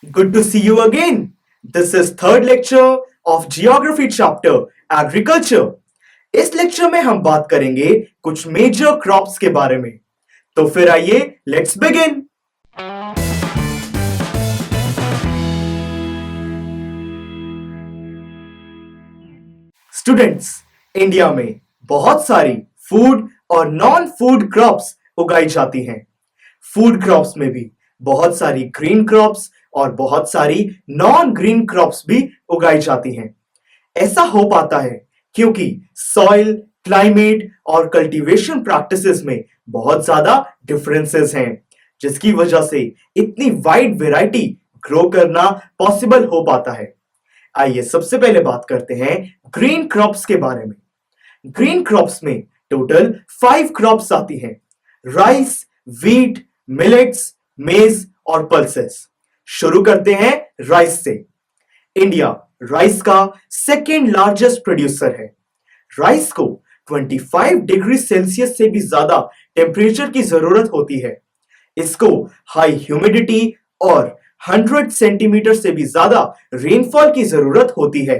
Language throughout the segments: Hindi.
Good to see you again. This is third lecture of Geography chapter Agriculture. इस लेक्चर में हम बात करेंगे कुछ मेजर क्रॉप्स के बारे में। तो फिर आइए लेट्स बिगिन। स्टूडेंट्स, इंडिया में बहुत सारी फूड और नॉन फूड क्रॉप्स उगाई जाती हैं। फूड क्रॉप्स में भी बहुत सारी ग्रीन क्रॉप्स और बहुत सारी नॉन ग्रीन क्रॉप्स भी उगाई जाती हैं। ऐसा हो पाता है क्योंकि सॉइल, क्लाइमेट और कल्टीवेशन प्रैक्टिसेस में बहुत ज्यादा डिफरेंसेस हैं, जिसकी वजह से इतनी वाइड वैरायटी ग्रो करना पॉसिबल हो पाता है। आइए सबसे पहले बात करते हैं ग्रीन क्रॉप्स के बारे में। ग्रीन क्रॉप्स में टोटल 5 क्रॉप्स आती हैं: राइस, व्हीट, मिलेट्स, मेज और पल्सेस। शुरू करते हैं राइस से। इंडिया राइस का सेकेंड लार्जेस्ट प्रोड्यूसर है। राइस को 25 डिग्री सेल्सियस से भी ज्यादा टेम्परेचर की जरूरत होती है। इसको हाई ह्यूमिडिटी और 100 सेंटीमीटर से भी ज्यादा रेनफॉल की जरूरत होती है।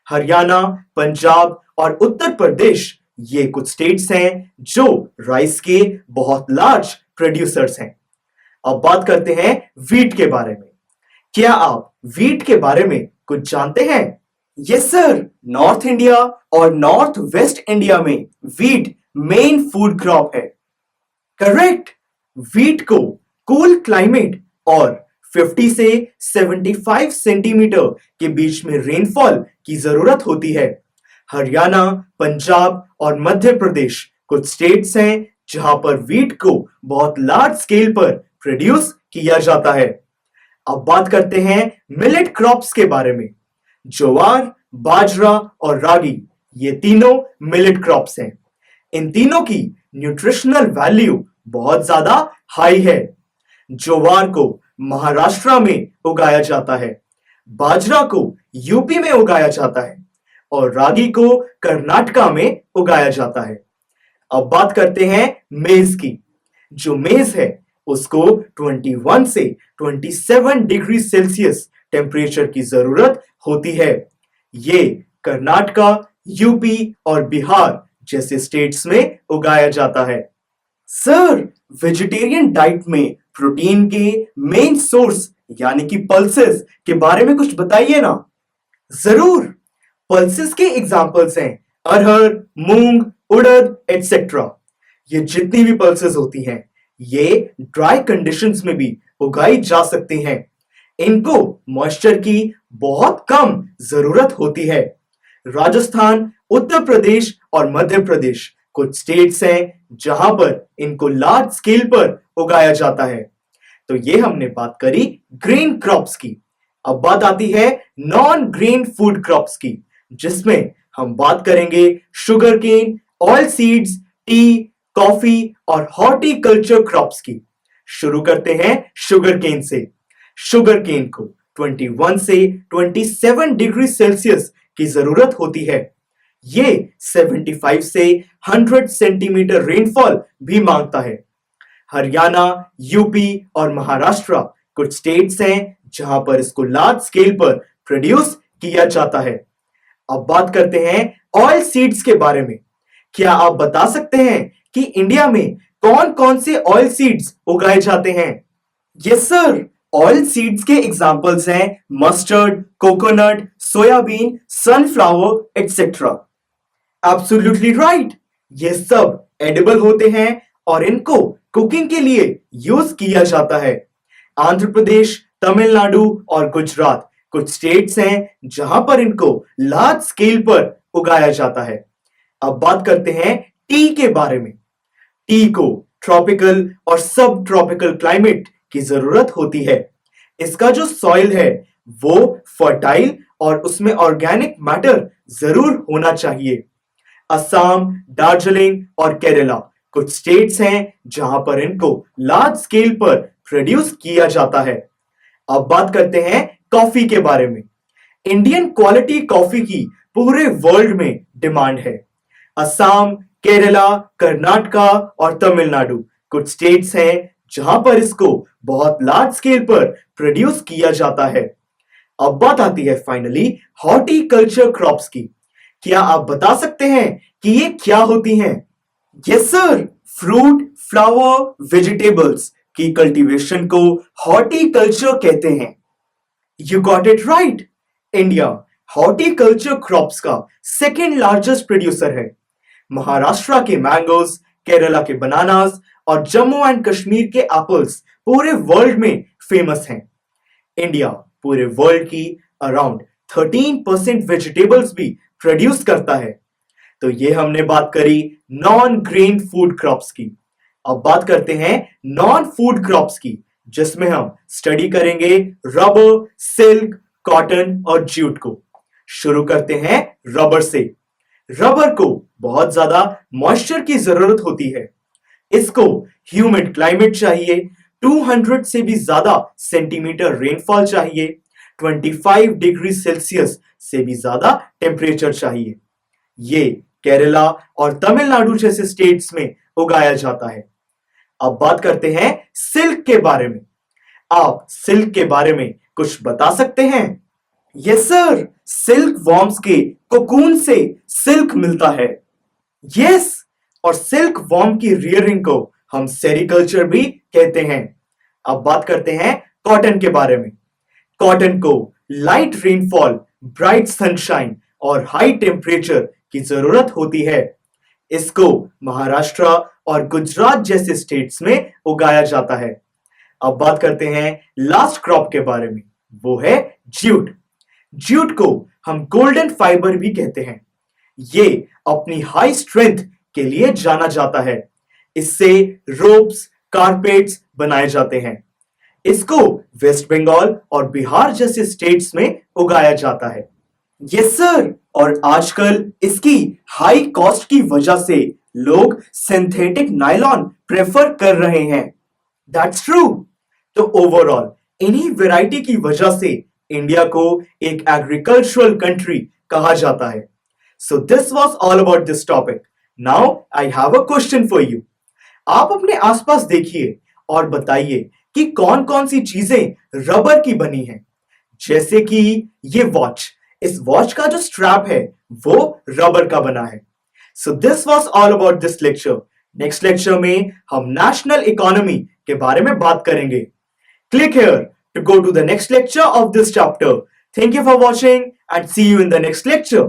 हरियाणा, पंजाब और उत्तर प्रदेश ये कुछ स्टेट्स हैं जो राइस के बहुत लार्ज प्रोड्यूसर्स हैं। अब बात करते हैं व्हीट के बारे में। क्या आप व्हीट के बारे में कुछ जानते हैं? यस सर, नॉर्थ इंडिया और नॉर्थ वेस्ट इंडिया में व्हीट मेन फूड क्रॉप है। करेक्ट। व्हीट को कूल क्लाइमेट और 50 से 75 सेंटीमीटर के बीच में रेनफॉल की जरूरत होती है। हरियाणा, पंजाब और मध्य प्रदेश कुछ स्टेट्स हैं जहां पर व्हीट को बहुत लार्ज स्केल पर प्रोड्यूस किया जाता है। अब बात करते हैं मिलेट क्रॉप्स के बारे में। ज्वार, बाजरा और रागी ये तीनों मिलेट क्रॉप्स हैं। इन तीनों की न्यूट्रिशनल वैल्यू बहुत ज्यादा हाई है। ज्वार को महाराष्ट्र में उगाया जाता है, बाजरा को यूपी में उगाया जाता है और रागी को कर्नाटका में उगाया जाता है। अब बात करते हैं मेज की। जो मेज है उसको 21 से 27 डिग्री सेल्सियस टेम्परेचर की जरूरत होती है। ये कर्नाटका, यूपी और बिहार जैसे स्टेट्स में उगाया जाता है। सर, वेजिटेरियन डाइट में प्रोटीन के मेन सोर्स यानी कि पल्सेस के बारे में कुछ बताइए ना। जरूर। पल्सेस के एग्जांपल्स हैं अरहर, मूंग, उड़द एटसेट्रा। ये जितनी भी पल्सेस होती हैं ये ड्राई कंडीशंस में भी उगाई जा सकती हैं। इनको मॉइस्चर की बहुत कम जरूरत होती है। राजस्थान, उत्तर प्रदेश और मध्य प्रदेश कुछ स्टेट्स हैं जहां पर इनको लार्ज स्केल पर उगाया जाता है। तो ये हमने बात करी ग्रीन क्रॉप्स की। अब बात आती है नॉन ग्रीन फूड क्रॉप्स की, जिसमें हम बात करेंगे sugar cane, oil seeds, tea, coffee और हॉर्टिकल्चर क्रॉप्स की। शुरू करते हैं शुगर केन से। शुगर केन को 21 से 27 डिग्री सेल्सियस की जरूरत होती है। ये 75 से 100 सेंटीमीटर रेनफॉल भी मांगता है। हरियाणा, यूपी और महाराष्ट्र कुछ स्टेट्स हैं जहां पर इसको लार्ज स्केल पर प्रोड्यूस किया जाता है। अब बात करते हैं ऑयल सीड्स के बारे में। क्या आप बता सकते हैं कि इंडिया में कौन कौन से ऑयल सीड्स उगाए जाते हैं? यस सर, ऑयल सीड्स के एग्जांपल्स हैं mustard, coconut, soybean, sunflower etcetera. Absolutely right. ये सब एडिबल होते हैं और इनको कुकिंग के लिए यूज किया जाता है। आंध्र प्रदेश, तमिलनाडु और गुजरात कुछ स्टेट्स हैं जहां पर इनको लार्ज स्केल पर उगाया जाता है। अब बात करते हैं टी के बारे में। टी को ट्रॉपिकल और सब ट्रॉपिकल क्लाइमेट की जरूरत होती है। इसका जो सॉइल है वो फर्टाइल और उसमें ऑर्गेनिक मैटर जरूर होना चाहिए। असम, दार्जिलिंग और केरला कुछ स्टेट्स हैं जहां पर इनको लार्ज स्केल पर प्रोड्यूस किया जाता है। अब बात करते हैं कॉफी के बारे में। इंडियन क्वालिटी कॉफी की पूरे वर्ल्ड में डिमांड है। असम, केरला, कर्नाटका और तमिलनाडु कुछ स्टेट्स हैं जहां पर इसको बहुत लार्ज स्केल पर प्रोड्यूस किया जाता है। अब बात आती है फाइनली हॉर्टिकल्चर क्रॉप्स की। क्या आप बता सकते हैं कि ये क्या होती हैं? Yes sir, fruit, flower, vegetables की कल्टीवेशन को हॉर्टिकल्चर कहते हैं। You got it right. India horticulture crops का सेकेंड लार्जेस्ट प्रोड्यूसर है। महाराष्ट्र के मैंगोज, केरला के बनानास और जम्मू एंड कश्मीर के एप्पल्स पूरे वर्ल्ड में फेमस हैं। इंडिया पूरे वर्ल्ड की अराउंड 13% वेजिटेबल्स भी प्रोड्यूस करता है। तो ये हमने बात करी नॉन ग्रेन फूड क्रॉप्स की। अब बात करते हैं नॉन फूड क्रॉप्स की, जिसमें हम स्टडी करेंगे रबर, सिल्क, कॉटन और जूट को। शुरू करते हैं रबर से। रबर को बहुत ज्यादा मॉइस्चर की जरूरत होती है। इसको ह्यूमिड क्लाइमेट चाहिए, 200 से भी ज्यादा सेंटीमीटर रेनफॉल चाहिए, 25 डिग्री सेल्सियस से भी ज्यादा टेम्परेचर चाहिए। ये केरला और तमिलनाडु जैसे स्टेट्स में उगाया जाता है। अब बात करते हैं सिल्क के बारे में। आप सिल्क के बारे में कुछ बता सकते हैं? यस सर, सिल्क वॉर्म्स के कोकून से सिल्क मिलता है। यस, और सिल्क वॉर्म की रियरिंग को हम सेरिकल्चर भी कहते हैं। अब बात करते हैं कॉटन के बारे में। कॉटन को लाइट रेनफॉल, ब्राइट सनशाइन और हाई टेम्परेचर की जरूरत होती है। इसको महाराष्ट्र और गुजरात जैसे स्टेट्स में उगाया जाता है। अब बात करते हैं लास्ट क्रॉप के बारे में, वो है जूट। जूट को हम गोल्डन फाइबर भी कहते हैं। ये अपनी हाई स्ट्रेंथ के लिए जाना जाता है। इससे रोप्स, कारपेट्स बनाए जाते हैं। इसको वेस्ट बंगाल और बिहार जैसे स्टेट्स में उगाया जाता है। यस सर, और आजकल इसकी हाई कॉस्ट की वजह से लोग सिंथेटिक नायलॉन प्रेफर कर रहे हैं। That's true. तो ओवरऑल इन्हीं वैरायटी की वजह से इंडिया को एक एग्रीकल्चरल कंट्री कहा जाता है। So this was all about this topic. Now I have a question for you. आप अपने आसपास देखिए और बताइए कि कौन कौन सी चीजें रबर की बनी हैं। जैसे कि ये वॉच, इस वॉच का जो स्ट्रैप है वो रबर का बना है। So this was all about this lecture. Next lecture में हम नेशनल इकोनॉमी के बारे में बात करेंगे। Click here to go to the next lecture of this chapter. Thank you for watching and see you in the next lecture.